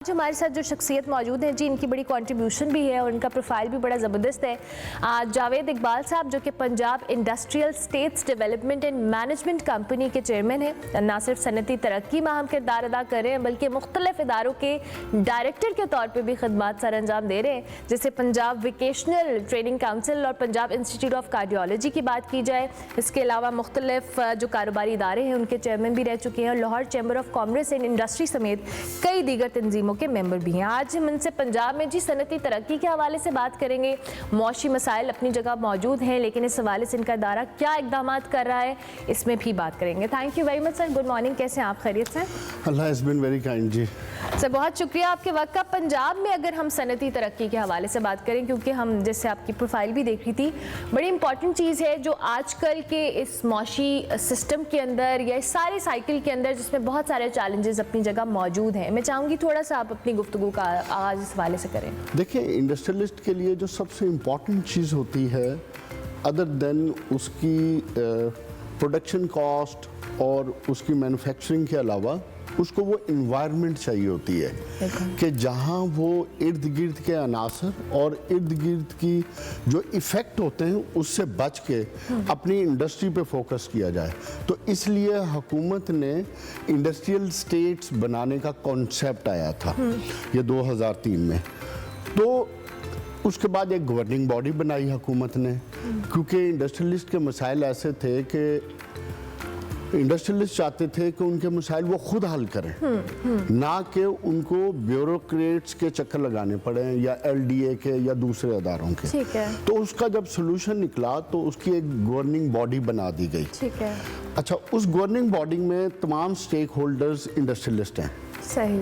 आज हमारे साथ जो शख्सियत मौजूद हैं जी, इनकी बड़ी कंट्रीब्यूशन भी है और इनका प्रोफाइल भी बड़ा ज़बरदस्त है। जावेद इकबाल साहब जो कि Punjab industrial states development and management company के चेयरमैन हैं, ना सिर्फ सनती तरक्की में अहम किरदार अदा कर रहे हैं बल्कि मुख्तलिफ इदारों के डायरेक्टर के तौर पर भी खदमात सर अंजाम दे रहे हैं, जैसे पंजाब वोकेशनल ट्रेनिंग काउंसिल और पंजाब इंस्टीट्यूट ऑफ कार्डियोलॉजी की बात की जाए। इसके अलावा मुख्तलिफ जो कारोबारी इदारे हैं उनके चेयरमैन भी रह चुके हैं और Lahore chamber of commerce and industry समेत कई दीगर तंजीमों के मेंबर भी हैं। आज हम इनसे पंजाब में जी सनती तरक्की के हवाले से बात करेंगे। मौशी मसाइल अपनी जगह मौजूद हैं, लेकिन इस हवाले से इनका इदारा क्या इकदाम कर रहा है इसमें भी बात करेंगे। Thank you very much sir, good morning, कैसे हैं आप? खैरियत से? Allah has been very kind ji. Sir बहुत शुक्रिया आपके वक्त का। पंजाब में अगर हम सनती तरक्की के हवाले से बात करें, क्योंकि हम जैसे आपकी प्रोफाइल भी देख रही थी, बड़ी इंपॉर्टेंट चीज़ है जो आजकल के इस मौशी सिस्टम के अंदर या इस सारे साइकिल के अंदर जिसमें बहुत सारे चैलेंजेस अपनी जगह मौजूद हैं। मैं चाहूँगी थोड़ा सा आप अपनी गुफ्तगू का आगाज़ इस हवाले से करें। देखिए, इंडस्ट्रियलिस्ट के लिए जो सबसे इम्पॉर्टेंट चीज़ होती है अदर देन उसकी प्रोडक्शन कॉस्ट और उसकी मैन्युफैक्चरिंग के अलावा उसको वो इन्वायरमेंट चाहिए होती है कि जहाँ वो इर्द गिर्द के अनासर और इर्द गिर्द की जो इफ़ेक्ट होते हैं उससे बच के अपनी इंडस्ट्री पे फोकस किया जाए। तो इसलिए हुकूमत ने इंडस्ट्रियल स्टेट्स बनाने का कॉन्सेप्ट आया था ये 2003 में। तो उसके बाद एक गवर्निंग बॉडी बनाई हुकूमत ने, क्योंकि इंडस्ट्रियलिस्ट के मसाइल ऐसे थे कि इंडस्ट्रियलिस्ट चाहते थे कि उनके मसाइल वो खुद हल करें, ना कि उनको ब्यूरोक्रेट्स के चक्कर लगाने पड़े या एलडीए के या दूसरे अदारों के। ठीक है। तो उसका जब सोल्यूशन निकला तो उसकी एक गवर्निंग बॉडी बना दी गई। ठीक है। अच्छा, उस गवर्निंग बॉडी में तमाम स्टेक होल्डर्स इंडस्ट्रियलिस्ट हैं। सही।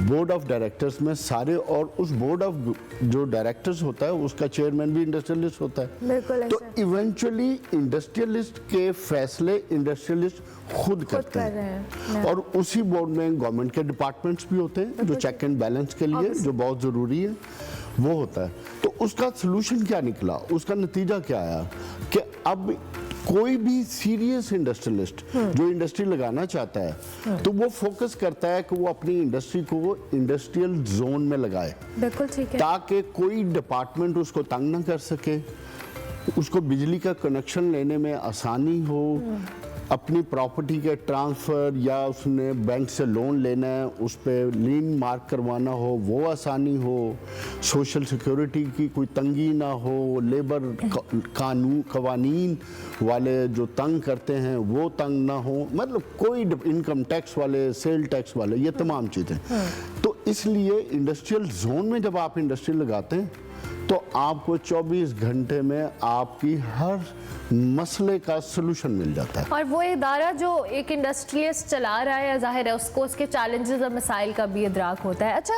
बोर्ड ऑफ डायरेक्टर्स में सारे, और उस बोर्ड ऑफ जो डायरेक्टर्स होता है उसका चेयरमैन भी इंडस्ट्रियलिस्ट होता है। बिल्कुल। तो इवेंचुअली इंडस्ट्रियलिस्ट के फैसले इंडस्ट्रियलिस्ट खुद करते हैं और उसी बोर्ड में गवर्नमेंट के डिपार्टमेंट्स भी होते हैं जो चेक एंड बैलेंस के लिए जो बहुत ज़रूरी है वो होता है। तो उसका सोल्यूशन क्या निकला, उसका नतीजा क्या आया कि अब कोई भी सीरियस इंडस्ट्रियलिस्ट जो इंडस्ट्री लगाना चाहता है तो वो फोकस करता है कि वो अपनी इंडस्ट्री को इंडस्ट्रियल जोन में लगाए। बिल्कुल ठीक है। ताकि कोई डिपार्टमेंट उसको तंग ना कर सके, उसको बिजली का कनेक्शन लेने में आसानी हो, अपनी प्रॉपर्टी के ट्रांसफ़र या उसने बैंक से लोन लेना है उस पर लीन मार्क करवाना हो वो आसानी हो, सोशल सिक्योरिटी की कोई तंगी ना हो, लेबर कवानीन वाले जो तंग करते हैं वो तंग ना हो, मतलब कोई इनकम टैक्स वाले, सेल टैक्स वाले, ये तमाम चीज़ें। तो इसलिए इंडस्ट्रियल जोन में जब आप इंडस्ट्री लगाते हैं तो आपको 24 घंटे में आपकी हर मसले का सलूशन मिल जाता है। और वो इदारा जो एक इंडस्ट्रियलिस्ट चला रहा है, जाहिर है उसको उसके चैलेंजेस और मसाइल का भी इदराक होता है। अच्छा,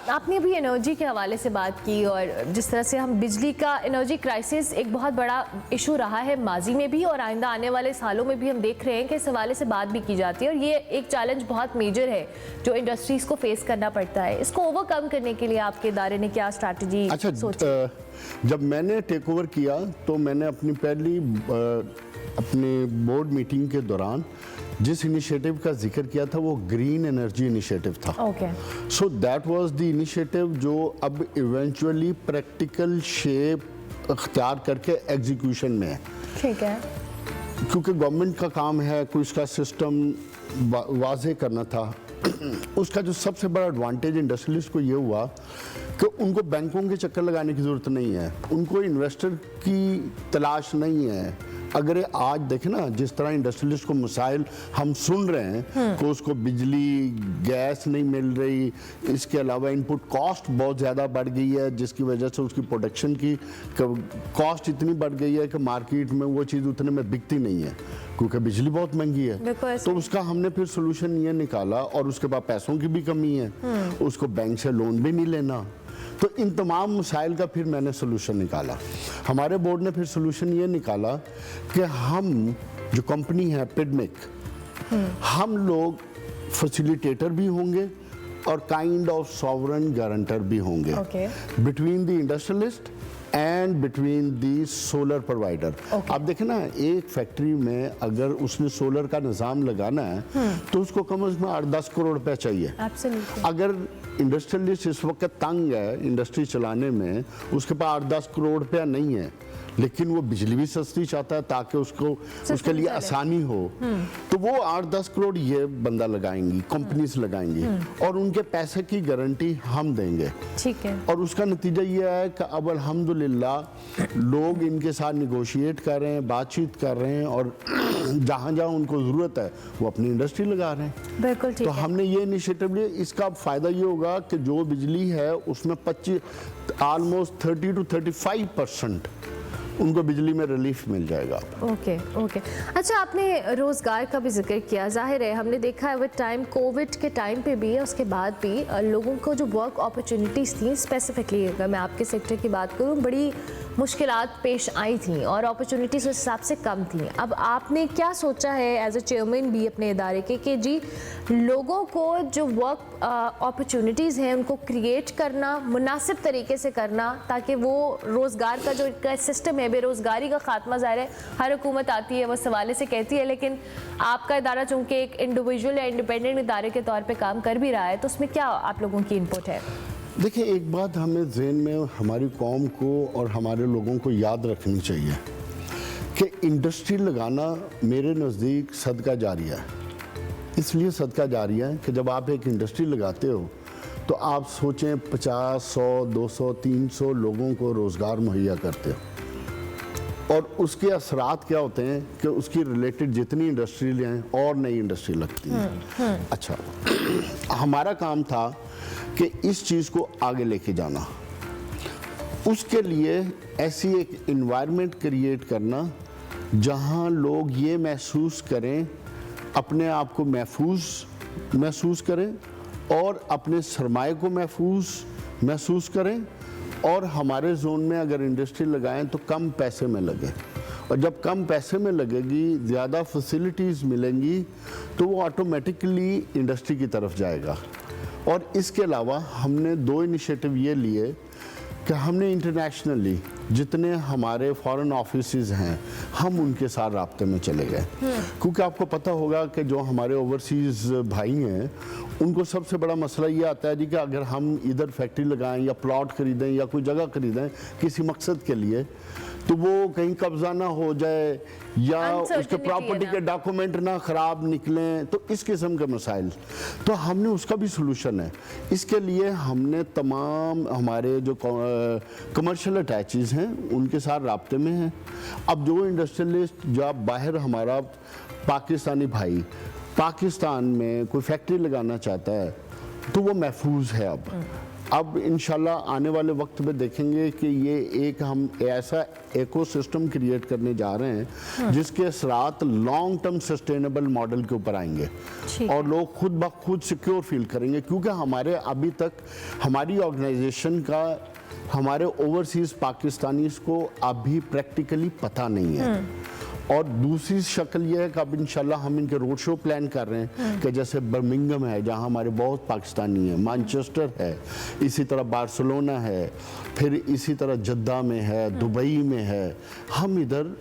आपने भी एनर्जी के हवाले से बात की और जिस तरह से हम बिजली का, एनर्जी क्राइसिस एक बहुत बड़ा इशू रहा है माजी में भी और आइंदा आने वाले सालों में भी हम देख रहे हैं कि इस हवाले से बात भी की जाती है और ये एक चैलेंज बहुत मेजर है जो इंडस्ट्रीज को फेस करना पड़ता है। इसको ओवरकम करने के लिए आपके इदारे ने क्या स्ट्रैटेजी सोची? जब मैंने टेक ओवर किया तो मैंने अपनी पहली अपनी बोर्ड मीटिंग के दौरान जिस इनिशिएटिव का जिक्र किया था वो ग्रीन एनर्जी इनिशिएटिव था। Okay. So that was the initiative जो अब इवेंचुअली प्रैक्टिकल शेप अख्तियार करके एग्जीक्यूशन में है। ठीक है। क्योंकि गवर्नमेंट का काम है कोई इसका सिस्टम वाज़े करना था। उसका जो सबसे बड़ा एडवांटेज इंडस्ट्रियलिस्ट को ये हुआ कि उनको बैंकों के चक्कर लगाने की ज़रूरत नहीं है, उनको इन्वेस्टर की तलाश नहीं है। अगर आज देखें ना, जिस तरह इंडस्ट्रियलिस्ट को मसाइल हम सुन रहे हैं कि उसको बिजली गैस नहीं मिल रही, इसके अलावा इनपुट कॉस्ट बहुत ज़्यादा बढ़ गई है जिसकी वजह से उसकी प्रोडक्शन की कॉस्ट इतनी बढ़ गई है कि मार्केट में वो चीज़ उतने में बिकती नहीं है क्योंकि बिजली बहुत महंगी है। तो उसका हमने फिर सोल्यूशन ये निकाला, और उसके बाद पैसों की भी कमी है, उसको बैंक से लोन भी नहीं लेना। तो इन तमाम मसाइल का फिर मैंने सोल्यूशन निकाला। हमारे बोर्ड ने फिर सोल्यूशन ये निकाला कि हम जो कंपनी है पिडमिक, हम लोग फैसिलिटेटर भी होंगे और काइंड ऑफ सॉवरन गारंटर भी होंगे between the industrialist and between the solar provider. आप देखें ना, एक फैक्ट्री में अगर उसने सोलर का निज़ाम लगाना है तो उसको कम से कम 8-10 करोड़ रुपए चाहिए। Absolutely. अगर इंडस्ट्रियलिस्ट इस वक्त तंग है इंडस्ट्री चलाने में, उसके पास 8-10 करोड़ रुपया नहीं है, लेकिन वो बिजली भी सस्ती चाहता है ताकि उसको उसके लिए आसानी हो, तो वो 8-10 करोड़ ये बंदा लगाएंगी, कंपनीज लगाएंगी और उनके पैसे की गारंटी हम देंगे। ठीक है। और उसका नतीजा ये है कि अब अल्हम्दुलिल्लाह लोग इनके साथ निगोशिएट कर रहे हैं, बातचीत कर रहे हैं और जहाँ जहाँ उनको ज़रूरत है वो अपनी इंडस्ट्री लगा रहे हैं। बिल्कुल ठीक तो है। हमने ये इनिशिएटिव लिया। इसका फ़ायदा ये होगा कि जो बिजली है उसमें 25 ऑलमोस्ट 30 to 35% उनको बिजली में रिलीफ मिल जाएगा। Okay okay. अच्छा, आपने रोज़गार का भी जिक्र किया। जाहिर है हमने देखा है विद टाइम, कोविड के टाइम पे भी उसके बाद भी लोगों को जो वर्क अपॉर्चुनिटीज़ थी, स्पेसिफिकली अगर मैं आपके सेक्टर की बात करूँ, बड़ी मुश्किलात पेश आई थी और अपॉर्चुनिटीज़ उस हिसाब से कम थी। अब आपने क्या सोचा है एज ए चेयरमैन भी अपने इदारे के कि जी लोगों को जो वर्क अपॉर्चुनिटीज़ हैं उनको क्रिएट करना, मुनासिब तरीके से करना, ताकि वो रोज़गार का जो सिस्टम है, बेरोज़गारी का खात्मा, ज़ाहिर है हर हुकूमत आती है वो सवाले से कहती है, लेकिन आपका इदारा चूँकि एक इंडिविजुअल या इंडिपेंडेंट इदारे के तौर पे काम कर भी रहा है, तो उसमें क्या आप लोगों की इनपुट है? देखिए, एक बात हमें ज़हन में हमारी कौम को और हमारे लोगों को याद रखनी चाहिए कि इंडस्ट्री लगाना मेरे नज़दीक सदका जारिया है। इसलिए सदका जारिया है कि जब आप एक इंडस्ट्री लगाते हो तो आप सोचें 50, 100, 200, 300 लोगों को रोज़गार मुहैया करते हो और उसके असरात क्या होते हैं कि उसकी रिलेटेड जितनी इंडस्ट्री हैं और नई इंडस्ट्री लगती हैं। अच्छा, हमारा काम था कि इस चीज़ को आगे लेके जाना, उसके लिए ऐसी एक इन्वायरमेंट क्रिएट करना जहां लोग ये महसूस करें, अपने आप को महसूस करें और अपने सरमाए को महसूस करें और हमारे जोन में अगर इंडस्ट्री लगाएं तो कम पैसे में लगे और जब कम पैसे में लगेगी, ज़्यादा फैसिलिटीज़ मिलेंगी तो वो ऑटोमेटिकली इंडस्ट्री की तरफ जाएगा। और इसके अलावा हमने 2 इनिशिएटिव ये लिए कि हमने इंटरनेशनली जितने हमारे फॉरेन ऑफिसेज हैं हम उनके साथ राब्ते में चले गए, क्योंकि आपको पता होगा कि जो हमारे ओवरसीज़ भाई हैं उनको सबसे बड़ा मसला ये आता है जी कि अगर हम इधर फैक्ट्री लगाएं या प्लॉट खरीदें या कोई जगह खरीदें किसी मकसद के लिए, तो वो कहीं कब्जा ना हो जाए या उसके प्रॉपर्टी के डॉक्यूमेंट ना ख़राब निकलें, तो इस किस्म के मसाइल। तो हमने उसका भी सलूशन है। इसके लिए हमने तमाम हमारे जो कमर्शियल अटैचीज़ हैं उनके साथ राब्ते में हैं। अब जो इंडस्ट्रियलिस्ट जब बाहर हमारा पाकिस्तानी भाई पाकिस्तान में कोई फैक्ट्री लगाना चाहता है तो वो महफूज है। अब इंशाल्लाह आने वाले वक्त में देखेंगे कि ये एक हम ऐसा इकोसिस्टम क्रिएट करने जा रहे हैं जिसके असरात लॉन्ग टर्म सस्टेनेबल मॉडल के ऊपर आएंगे और लोग खुद ब खुद सिक्योर फील करेंगे, क्योंकि हमारे अभी तक हमारी ऑर्गेनाइजेशन का हमारे ओवरसीज पाकिस्तानीज को अभी प्रैक्टिकली पता नहीं है। और दूसरी शक्ल यह है कि अब इंशाल्लाह हम इनके रोड शो प्लान कर रहे हैं कि जैसे बर्मिंघम है जहां हमारे बहुत पाकिस्तानी हैं, मैनचेस्टर है, इसी तरह बार्सिलोना है, फिर इसी तरह जद्दा में है, दुबई में है, हम इधर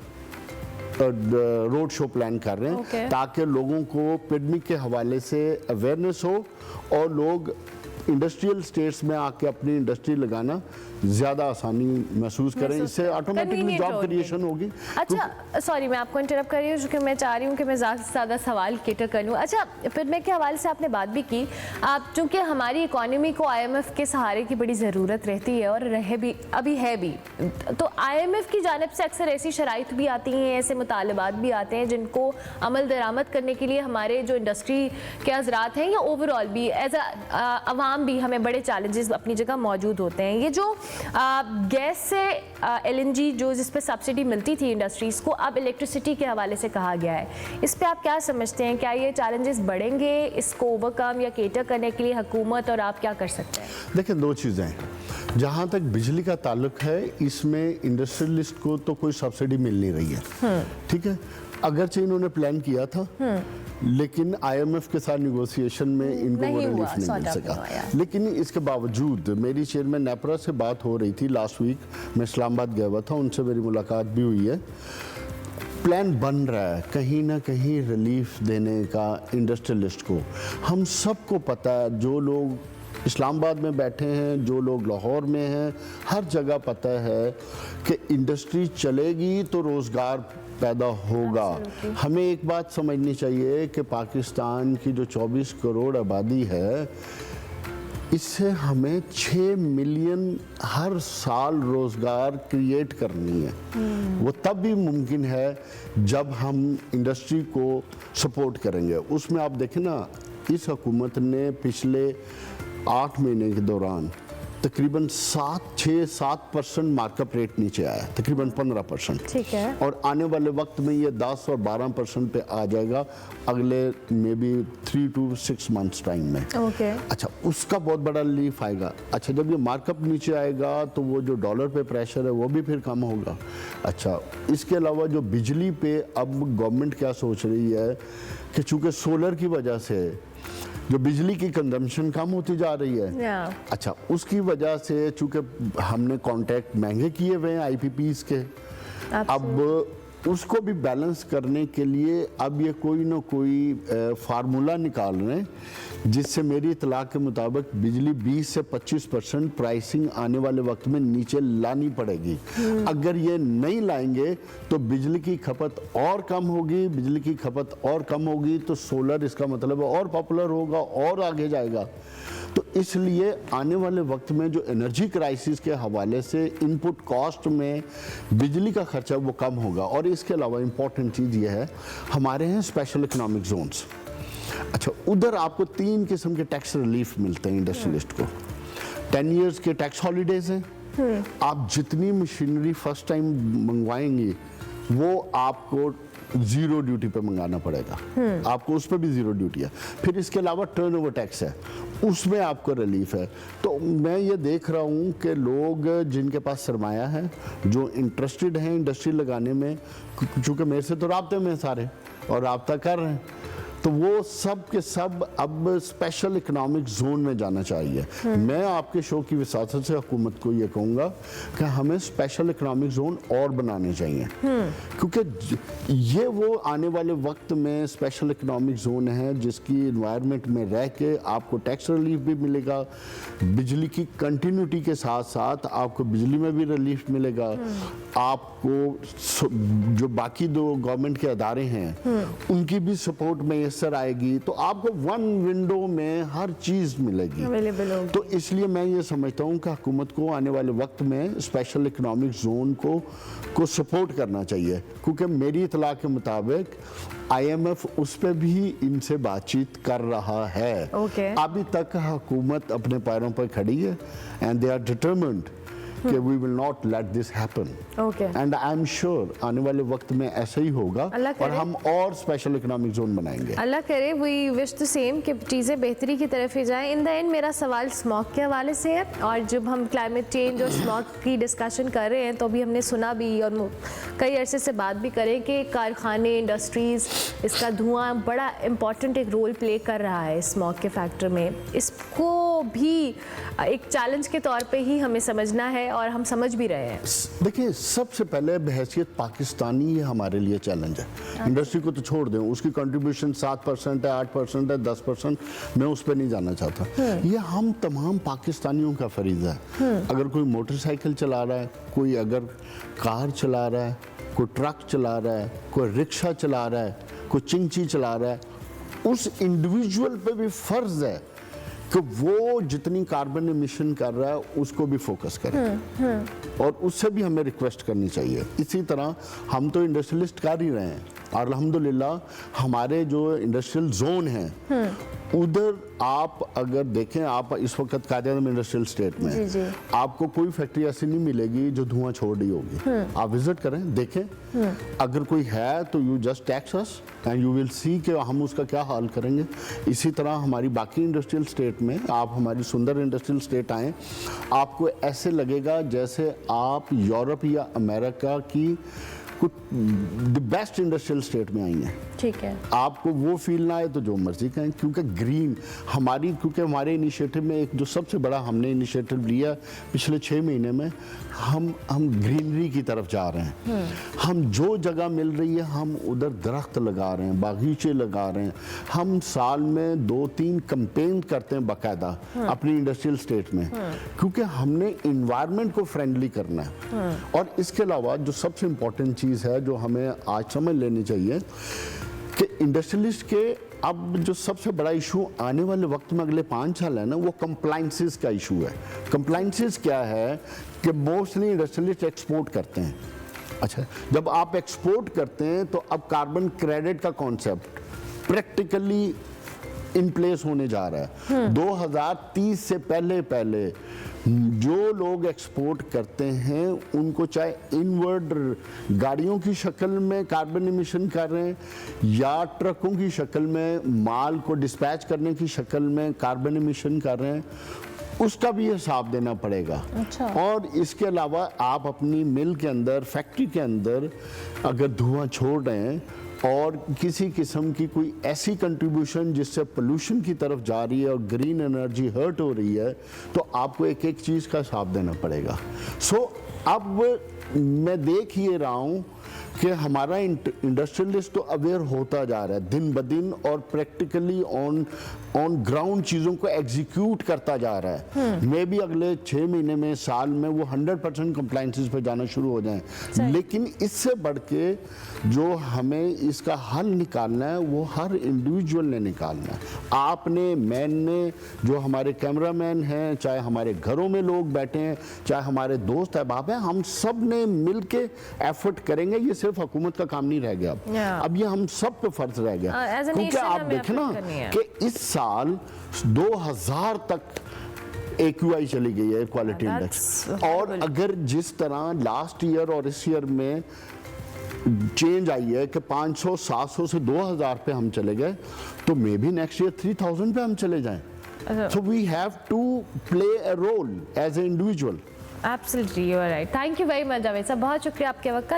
रोड शो प्लान कर रहे हैं ताकि लोगों को पिकनिक के हवाले से अवेयरनेस हो और लोग इंडस्ट्रियल स्टेट्स में आके अपनी इंडस्ट्री लगाना ज़्यादा आसानी महसूस करें। इससे ऑटोमेटिकली जॉब क्रिएशन होगी। अच्छा, सॉरी मैं आपको इंटरप्ट कर रही हूँ क्योंकि मैं चाह रही हूँ कि मैं ज़्यादा से ज़्यादा सवाल केटर कर लूँ। अच्छा, फिर के हवाले से आपने बात भी की, आप चूँकि हमारी इकॉनमी को IMF के सहारे की बड़ी ज़रूरत रहती है और रहे भी, अभी है भी, तो IMF की जानिब से अक्सर ऐसी शराइत भी आती हैं, ऐसे मुतालबात भी आते हैं जिनको अमल दरामद करने के लिए हमारे जो इंडस्ट्री के हज़रात हैं या ओवरऑल भी एज अवाम भी हमें बड़े चैलेंजेस अपनी जगह मौजूद होते हैं। ये जो गैस से LNG जो जिस पे सब्सिडी मिलती थी इंडस्ट्रीज़ को, अब इलेक्ट्रिसिटी के हवाले से कहा गया है, इस पे आप क्या समझते हैं? क्या ये चैलेंजेस बढ़ेंगे? इसको ओवरकम या केटर करने के लिए हुकूमत और आप क्या कर सकते हैं? देखिए, 2 चीज़ें हैं। जहाँ तक बिजली का ताल्लुक है, इसमें इंडस्ट्रियलिस्ट को तो कोई सब्सिडी मिल नहीं रही है, ठीक है। अगरचे इन्होंने प्लान किया था लेकिन IMF के साथ निगोशिएशन में इनको वो नहीं हुआ, रिलीफ नहीं sort मिल of सका। नहीं हुआ, yeah. लेकिन इसके बावजूद मेरी चेयरमैन नेपरा से बात हो रही थी लास्ट वीक, मैं इस्लामाबाद गया हुआ था, उनसे मेरी मुलाकात भी हुई है। प्लान बन रहा है कहीं ना कहीं रिलीफ देने का इंडस्ट्रियलिस्ट को। हम सबको पता है, जो लोग इस्लामाबाद में बैठे हैं, जो लोग लाहौर में हैं, हर जगह पता है कि इंडस्ट्री चलेगी तो रोज़गार पैदा होगा। हमें एक बात समझनी चाहिए कि पाकिस्तान की जो 24 करोड़ आबादी है, इससे हमें 6 मिलियन हर साल रोज़गार क्रिएट करनी है। वो तब भी मुमकिन है जब हम इंडस्ट्री को सपोर्ट करेंगे। उसमें आप देखें ना, इस हुकूमत ने पिछले 8 महीने के दौरान तकरीबन 6-7% मार्कअप रेट नीचे आया, तकरीबन 15%। ठीक है। और आने वाले वक्त में ये 10 और 12% पे आ जाएगा अगले may be 3 to 6 months time में। ओके। अच्छा, उसका बहुत बड़ा रिलीफ आएगा। अच्छा, जब ये मार्कअप नीचे आएगा तो वो जो डॉलर पे प्रेशर है वो भी फिर कम होगा। अच्छा, इसके अलावा जो बिजली पे अब गवर्नमेंट क्या सोच रही है कि चूँकि सोलर की वजह से जो बिजली की कंजम्पशन कम होती जा रही है, अच्छा, उसकी वजह से चूँकि हमने कॉन्ट्रैक्ट महंगे किए हुए हैं IPPs के, अब उसको भी बैलेंस करने के लिए अब ये कोई ना कोई फार्मूला निकाल रहे हैं, जिससे मेरी इतला के मुताबिक बिजली 20 से 25% प्राइसिंग आने वाले वक्त में नीचे लानी पड़ेगी। अगर ये नहीं लाएंगे तो बिजली की खपत और कम होगी, बिजली की खपत और कम होगी तो सोलर, इसका मतलब है, और पॉपुलर होगा और आगे जाएगा। तो इसलिए आने वाले वक्त में जो एनर्जी क्राइसिस के हवाले से इनपुट कॉस्ट में बिजली का खर्चा वो कम होगा। और इसके अलावा इम्पॉर्टेंट चीज़ ये है, हमारे हैं स्पेशल इकोनॉमिक जोन्स। अच्छा, उधर आपको 3 किस्म के टैक्स रिलीफ मिलते हैं इंडस्ट्रियलिस्ट को। 10 इयर्स के टैक्स हॉलीडेज हैं। आप जितनी मशीनरी फर्स्ट टाइम मंगवाएंगी वो आपको 0 ड्यूटी पे मंगाना पड़ेगा, आपको उस पर भी 0 ड्यूटी है। फिर इसके अलावा टर्नओवर टैक्स है, उसमें आपको रिलीफ है। तो मैं ये देख रहा हूँ कि लोग जिनके पास सरमाया है, जो इंटरेस्टेड हैं इंडस्ट्री लगाने में, चूँकि मेरे से तो राब्ते में सारे और राब्ता कर रहे हैं, तो वो सब के सब अब स्पेशल इकोनॉमिक जोन में जाना चाहिए। मैं आपके शो की विसासत से हुकूमत को ये कहूँगा कि हमें स्पेशल इकोनॉमिक जोन और बनाने चाहिए, क्योंकि ये वो आने वाले वक्त में स्पेशल इकोनॉमिक जोन है जिसकी इन्वायरमेंट में रह के आपको टैक्स रिलीफ भी मिलेगा, बिजली की कंटिन्यूटी के साथ साथ आपको बिजली में भी रिलीफ मिलेगा, आपको जो बाकी 2 गवर्नमेंट के अदारे हैं उनकी भी सपोर्ट में सर आएगी, तो आपको 1 विंडो में हर चीज मिलेगी, अवेलेबल होगी। तो इसलिए मैं ये समझता हूँ कि हुकूमत को आने वाले वक्त में स्पेशल इकोनॉमिक जोन को सपोर्ट करना चाहिए, क्योंकि मेरी इतला के मुताबिक IMF उस पर भी इनसे बातचीत कर रहा है। अभी तक हुकूमत अपने पैरों पर खड़ी है एंड दे आर डिटरमिन्ड कि we will not let this happen, and I am sure आने वाले वक्त में ऐसा ही होगा और हम और स्पेशल इकोनॉमिक जोन बनाएंगे। अल्लाह करे, वी विश द सेम कि चीज़ें बेहतरी की तरफ ही जाएं। इन द एंड मेरा सवाल स्मॉग के हवाले से है, और जब हम क्लाइमेट चेंज और स्मॉग की डिस्कशन कर रहे हैं तो अभी हमने सुना भी और कई अरसे से बात भी करें कि कारखाने, इंडस्ट्रीज़, इसका धुआं बड़ा इम्पॉर्टेंट एक रोल प्ले कर रहा है स्मॉग के फैक्टर में। इसको भी एक चैलेंज के तौर पे ही हमें समझना है और हम समझ भी रहे हैं। देखिए, सबसे पहले बहैसियत पाकिस्तानी ये हमारे लिए चैलेंज है। इंडस्ट्री को तो छोड़ दें, उसकी कंट्रीब्यूशन 7% है, 8% है, 10%, मैं उस पर नहीं जाना चाहता। ये हम तमाम पाकिस्तानियों का फरीज़ा है। अगर कोई मोटरसाइकिल चला रहा है, कोई अगर कार चला रहा है, कोई ट्रक चला रहा है, कोई रिक्शा चला रहा है, कोई चिंची चला रहा है, उस इंडिविजुअल पे भी फ़र्ज़ है कि वो जितनी कार्बन एमिशन कर रहा है उसको भी फोकस करें, और उससे भी हमें रिक्वेस्ट करनी चाहिए। इसी तरह हम तो इंडस्ट्रियलिस्ट कर ही रहे हैं, और अल्हम्दुलिल्लाह हमारे जो इंडस्ट्रियल जोन हैं उधर आप अगर देखें, आप इस वक्त कायदे-आज़म इंडस्ट्रियल स्टेट में हैं, आपको कोई फैक्ट्री ऐसी नहीं मिलेगी जो धुआं छोड़ रही होगी। आप विजिट करें, देखें, अगर कोई है तो you just tax us and you will see कि हम उसका क्या हाल करेंगे। इसी तरह हमारी बाकी इंडस्ट्रियल स्टेट में, आप हमारी सुंदर इंडस्ट्रियल स्टेट आएँ, आपको ऐसे लगेगा जैसे आप यूरोप या अमेरिका की कुछ द बेस्ट इंडस्ट्रियल स्टेट में आई हैं। ठीक है। आपको वो फील ना आए तो जो मर्जी कहें, क्योंकि ग्रीन क्योंकि हमारे इनिशिएटिव में एक जो सबसे बड़ा हमने इनिशिएटिव लिया पिछले 6 महीने में, हम ग्रीनरी की तरफ जा रहे हैं। हम जो जगह मिल रही है हम उधर दरख्त लगा रहे हैं, बागीचे लगा रहे हैं। हम साल में 2-3 कैंपेन करते हैं बाकायदा अपनी इंडस्ट्रियल स्टेट में, क्योंकि हमने इन्वायरमेंट को फ्रेंडली करना है। और इसके अलावा जो सबसे इम्पोर्टेंट चीज़ है जो हमें आज समझ लेनी चाहिए कि इंडस्ट्रियलिस्ट के अब जो सबसे बड़ा इशू आने वाले वक्त में अगले 5 साल है ना, वो कंप्लायंसेस का इशू है। कंप्लायंसेस क्या है कि मोस्टली इंडस्ट्रियलिस्ट एक्सपोर्ट करते हैं। अच्छा, जब आप एक्सपोर्ट करते हैं तो अब कार्बन क्रेडिट का कॉन्सेप्ट प्रैक्टिकली इन प्लेस होने जा रहा है। 2030 से पहले जो लोग एक्सपोर्ट करते हैं उनको चाहे इनवर्ड गाड़ियों की शक्ल में कार्बन इमिशन कर रहे हैं या ट्रकों की शक्ल में माल को डिस्पैच करने की शक्ल में कार्बन इमिशन कर रहे हैं, उसका भी हिसाब देना पड़ेगा। अच्छा। और इसके अलावा आप अपनी मिल के अंदर, फैक्ट्री के अंदर अगर धुआं छोड़ रहे हैं और किसी किस्म की कोई ऐसी कंट्रीब्यूशन जिससे पोल्यूशन की तरफ जा रही है और ग्रीन एनर्जी हर्ट हो रही है, तो आपको एक एक चीज़ का हिसाब देना पड़ेगा। सो अब मैं देख ये रहा हूँ कि हमारा इंडस्ट्रियलिस्ट तो अवेयर होता जा रहा है दिन ब दिन और प्रैक्टिकली ऑन ग्राउंड चीज़ों को एग्जीक्यूट करता जा रहा है। मे भी अगले 6 महीने में, साल में वो 100% कंप्लायंसेस पे जाना शुरू हो जाएं। लेकिन इससे बढ़ के जो हमें इसका हल निकालना है वो हर इंडिविजुअल ने निकालना है। आपने, मैंने, जो हमारे कैमरामैन हैं, चाहे हमारे घरों में लोग बैठे हैं, चाहे हमारे दोस्त अहबाब हैं, हम सब ने मिल के एफर्ट करेंगे। ये सिर्फ हुकूमत का काम नहीं रह गया अब ये हम सब पे फर्ज रह गया। क्योंकि आप देखें ना कि इस साल 2000 तक AQI चली गई है, क्वालिटी इंडेक्स। और अगर जिस तरह लास्ट ईयर और इस ईयर में चेंज आई है कि 500, 700 से 2000 पे हम चले गए, तो मे बी नेक्स्ट ईयर 3000 पे हम चले जाएं। So we have to play a role as a individual. Absolutely, you are right. Thank you very much Javed sahab, बहुत शुक्रिया आपके वक्त का।